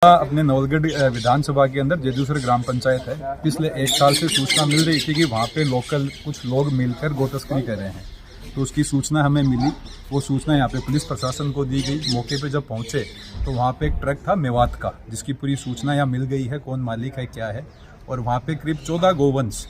अपने नवलगढ़ विधानसभा के अंदर जेजूसर ग्राम पंचायत है। पिछले 1 साल से सूचना मिल रही थी कि वहाँ पे लोकल कुछ लोग मिलकर गौ तस्करी कर रहे हैं, तो उसकी सूचना हमें मिली। वो सूचना यहाँ पे पुलिस प्रशासन को दी गई। मौके पे जब पहुँचे तो वहाँ पे एक ट्रक था मेवात का, जिसकी पूरी सूचना यहाँ मिल गई है, कौन मालिक है क्या है। और वहाँ पे करीब 14 गोवंश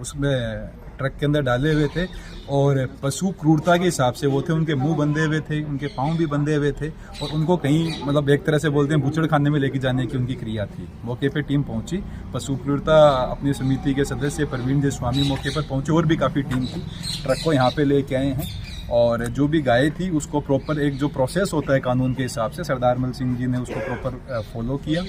उसमें ट्रक के अंदर डाले हुए थे और पशु क्रूरता के हिसाब से वो थे। उनके मुंह बंधे हुए थे, उनके पाँव भी बंधे हुए थे और उनको कहीं मतलब एक तरह से बोलते हैं बूचड़ खाने में लेके जाने की उनकी क्रिया थी। मौके पे टीम पहुंची, पशु क्रूरता अपनी समिति के सदस्य प्रवीण जी स्वामी मौके पर पहुंचे और भी काफ़ी टीम थी। ट्रक को यहाँ पे लेके आए हैं और जो भी गाय थी उसको प्रॉपर एक जो प्रोसेस होता है कानून के हिसाब से सरदारमल सिंह जी ने उसको प्रॉपर फॉलो किया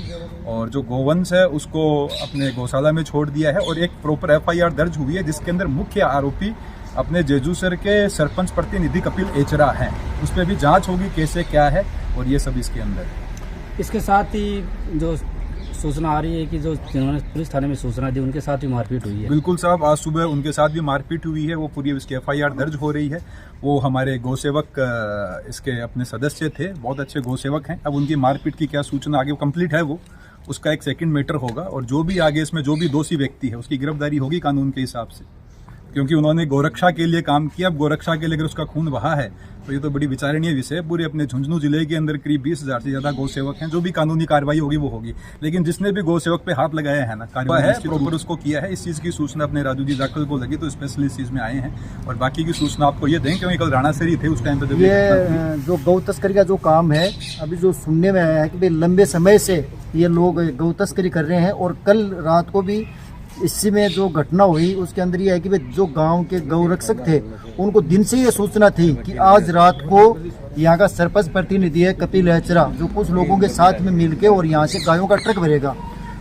और जो गोवंश है उसको अपने गौशाला में छोड़ दिया है और एक प्रॉपर FIR दर्ज हुई है, जिसके अंदर मुख्य आरोपी अपने जेजूसर के सरपंच प्रतिनिधि कपिल एचरा हैं। उस पर भी जांच होगी कैसे क्या है और ये सब इसके अंदर है। इसके साथ ही जो सूचना आ रही है कि जो जिन्होंने पुलिस थाने में सूचना दी उनके साथ भी मारपीट हुई है। बिल्कुल साहब, आज सुबह उनके साथ भी मारपीट हुई है। वो पूरी इसकी FIR दर्ज हो रही है। वो हमारे गौसेवक इसके अपने सदस्य थे, बहुत अच्छे गौसेवक हैं। अब उनकी मारपीट की क्या सूचना आगे कंप्लीट है वो उसका एक सेकंड मैटर होगा और जो भी आगे इसमें जो भी दोषी व्यक्ति है उसकी गिरफ्तारी होगी कानून के हिसाब से, क्योंकि उन्होंने गौरक्षा के लिए काम किया। अब गौरक्षा के लिए अगर उसका खून बहा है तो ये तो बड़ी विचारणीय विषय है। पूरे अपने झुंझुनू जिले के अंदर करीब 20,000 से ज्यादा गौसेवक हैं। जो भी कानूनी कार्रवाई होगी वो होगी, लेकिन जिसने भी गौसेवक पे हाथ लगाया है ना, कार्रवाई है प्रॉपर उसको किया है। इस चीज की सूचना अपने राजू जी जाखल को लगी तो स्पेशली इस चीज में आए हैं और बाकी की सूचना आपको ये दें, क्योंकि कल राणा सरी थे उस टाइम पे। ये जो गौ तस्करी का जो काम है, अभी जो सुनने में आया है कि लंबे समय से ये लोग गौ तस्करी कर रहे हैं और कल रात को भी इसी में जो घटना हुई उसके अंदर ये है कि जो गांव के गौरक्षक थे उनको दिन से ये सूचना थी कि आज रात को यहाँ का सरपंच प्रतिनिधि है कपिल एचरा, जो कुछ लोगों के साथ में मिलके और यहाँ से गायों का ट्रक भरेगा।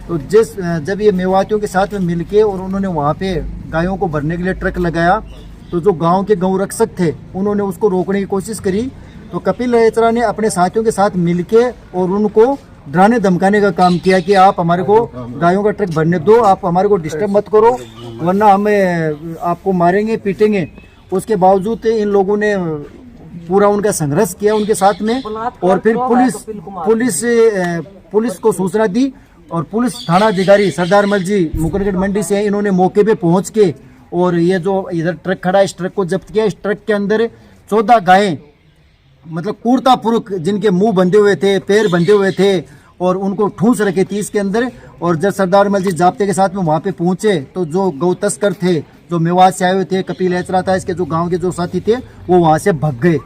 तो जब ये मेवातियों के साथ में मिलके और उन्होंने वहाँ पे गायों को भरने के लिए ट्रक लगाया तो जो गाँव के गौरक्षक थे उन्होंने उसको रोकने की कोशिश करी। तो कपिल एचरा ने अपने साथियों के साथ मिलके और उनको डराने धमकाने का काम किया कि आप हमारे को गायों का ट्रक भरने दो, आप हमारे को डिस्टर्ब मत करो वरना हमें आपको मारेंगे पीटेंगे। उसके बावजूद इन लोगों ने पूरा उनका संघर्ष किया उनके साथ में और फिर पुलिस को सूचना दी और पुलिस थाना अधिकारी सरदारमल जी मुकरगढ़ मंडी से इन्होंने मौके पे पहुंच के और ये जो इधर ट्रक खड़ा है इस ट्रक को जब्त किया। इस ट्रक के अंदर 14 गायें मतलब क्रूरतापूर्वक जिनके मुंह बंधे हुए थे, पैर बंधे हुए थे और उनको ठूंस रखी थी इसके अंदर। और जब सरदारमल जी जाब्ते के साथ में वहाँ पे पहुंचे तो जो गौ तस्कर थे, जो मेवात से आए हुए थे, कपिल एचरा था, इसके जो गांव के जो साथी थे वो वहाँ से भाग गए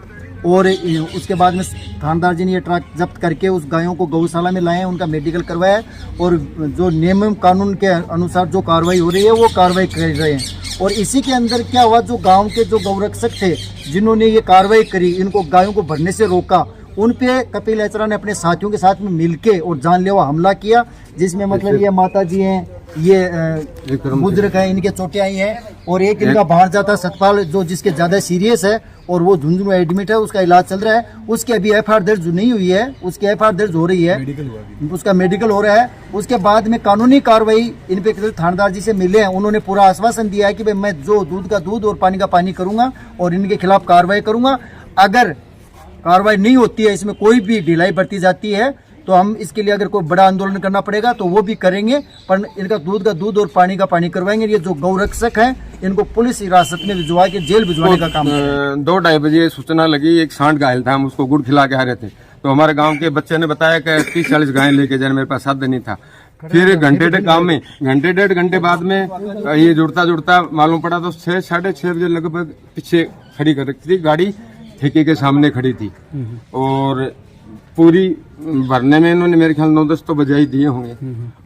और उसके बाद में थानेदार जी ने ये ट्रक जब्त करके उस गायों को गौशाला में लाए, उनका मेडिकल करवाया और जो नियम कानून के अनुसार जो कार्रवाई हो रही है वो कार्रवाई कर रहे हैं। और इसी के अंदर क्या हुआ, जो गांव के जो गौरक्षक थे जिन्होंने ये कार्रवाई करी, इनको गायों को भरने से रोका, उन पे कपिल एचरा ने अपने साथियों के साथ में मिलके और जानलेवा हमला किया, जिसमें मतलब ये माता जी हैं, ये बुजुर्ग हैं, इनके चोटें आई हैं और एक इनका बाहर जाता सतपाल जो जिसके ज्यादा सीरियस है और वो झुंझुनू एडमिट है, उसका इलाज चल रहा है। उसकी अभी FIR दर्ज नहीं हुई है, उसकी FIR दर्ज हो रही है, उसका मेडिकल हो रहा है। उसके बाद में कानूनी कार्रवाई इन पे थानेदार जी से मिले हैं, उन्होंने पूरा आश्वासन दिया है कि भाई मैं जो दूध का दूध और पानी का पानी करूंगा और इनके खिलाफ कार्रवाई करूंगा। अगर कार्रवाई नहीं होती है, इसमें कोई भी ढिलाई बरती जाती है तो हम इसके लिए अगर कोई बड़ा आंदोलन करना पड़ेगा तो वो भी करेंगे, पर इनका दूध का दूध और पानी का पानी करवाएंगे। ये जो गौरक्षक हैं इनको पुलिस हिरासत में भिजवा के जेल भिजवाने का काम करेंगे। 2-2:30 बजे सूचना लगी, एक सांड घायल था, हम उसको गुड़ खिला के आ रहे थे तो हमारे गांव के बच्चे ने बताया कि 30-40 गायें लेके जाने, मेरे पास साधन नहीं था। फिर घंटे डेढ़ घंटे बाद में ये जुड़ता मालूम पड़ा तो 6-6:30 बजे लगभग पीछे खड़ी कर रखी थी गाड़ी, ठेके के सामने खड़ी थी और पूरी भरने में इन्होंने मेरे ख्याल 9-10 तो बजाई दिए होंगे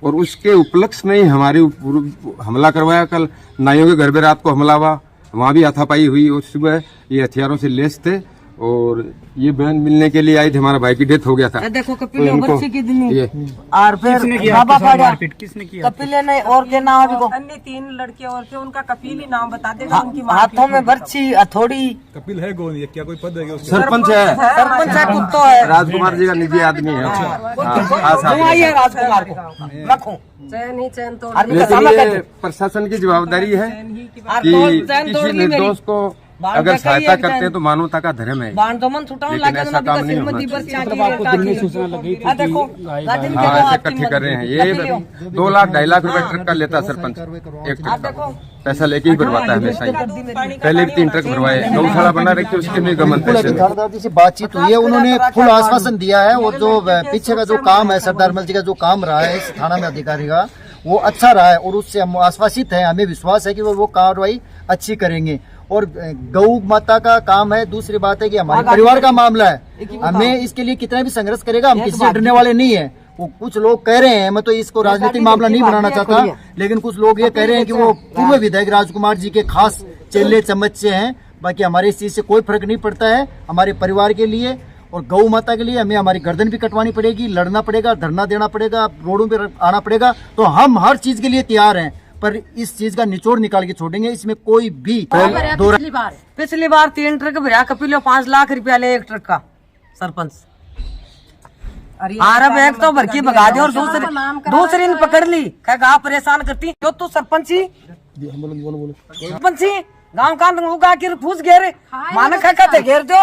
और उसके उपलक्ष्य में ही हमारे हमला करवाया। कल नाइयों के घर पे रात को हमला हुआ, वहाँ भी हाथापाई हुई और सुबह ये हथियारों से लैस थे और ये बहन मिलने के लिए आई थी, हमारा भाई की डेथ हो गया था। देखो कपिल और फिर बाबा मारपीट किसने किया? कपिल ने और के नाम अन्य 3 लड़के और थे, उनका कपिल ही नाम बता देगा। उनकी हाथों में बर्छी हथौड़ी। कपिल है कौन, ये क्या कोई पद है? सरपंच है, कुत्तो है, राजकुमार जी का निजी आदमी है। राजकुमार को रखो चैन तो प्रशासन की जवाबदारी है कि किसी निर्दोष को अगर सहायता करते हैं तो मानवता का धर्म है, बाण तो मन छुटाने लेकिन लगे ऐसा काम नहीं होना चाहिए। मतलब आपको दिन में सूचना लग गई थी कि देखो गाय गाड़ी में बाहर- हाँ, देखो ऐसे आपकी इकट्ठे कर रहे हैं। ये मर्जी। 2 लाख 2.5 लाख रुपए ट्रक का लेता सरपंच, एक ट्रक का पैसा लेके ही भरवाता है हमेशा ही। पहले भी 3 ट्रक भरवाए, गौशाला बना रखी उसके भी गमन पैसे नहीं। सरदार जी से बातचीत हुई है, उन्होंने फुल आश्वासन दिया है और जो पीछे का जो काम है सरदार मल जी का जो काम रहा है इस थाना में अधिकारी का वो अच्छा रहा है और उससे हम आश्वासित हैं, हमें विश्वास है कि वो कार्रवाई अच्छी करेंगे। और गौ माता का काम है, दूसरी बात है कि हमारे परिवार का मामला है, हमें इसके लिए कितना भी संघर्ष करेगा हम किसी से डरने वाले नहीं है। वो कुछ लोग कह रहे हैं, मैं तो इसको राजनीतिक मामला नहीं बनाना चाहता, लेकिन कुछ लोग ये कह रहे हैं कि वो पूर्व विधायक राजकुमार जी के खास चेले चमचे हैं। बाकी हमारे इस चीज से कोई फर्क नहीं पड़ता है, हमारे परिवार के लिए और गौ माता के लिए हमें हमारी गर्दन भी कटवानी पड़ेगी, लड़ना पड़ेगा, धरना देना पड़ेगा, रोडों पे आना पड़ेगा, तो हम हर चीज के लिए तैयार हैं। पर इस चीज का निचोड़ निकाल के छोड़ेंगे, इसमें कोई भी पिछली बार 3 ट्रक भरा कपिलो 5 लाख रुपया ले एक ट्रक का सरपंच। अब एक तो भर की भगा दी और दूसरी ने पकड़ ली, कहा परेशान करती जो तू सरपंची सरपंची गाँव का उगा के फूस घेरे माना कहते घेर दो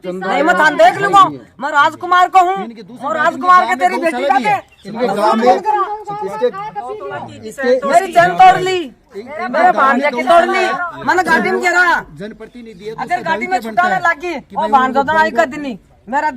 नहीं मैं थान देख लूंगा, मैं राजकुमार को हूँ और राजकुमार के तेरी बेटी का मेरी चैन तोड़ ली, मेरे भांजे की तोड़ ली, मैंने गाड़ी में गिरा जनप्रतिनिधि अगर गाड़ी में छुटाने लगी और भांजो तो आई कर दी मेरा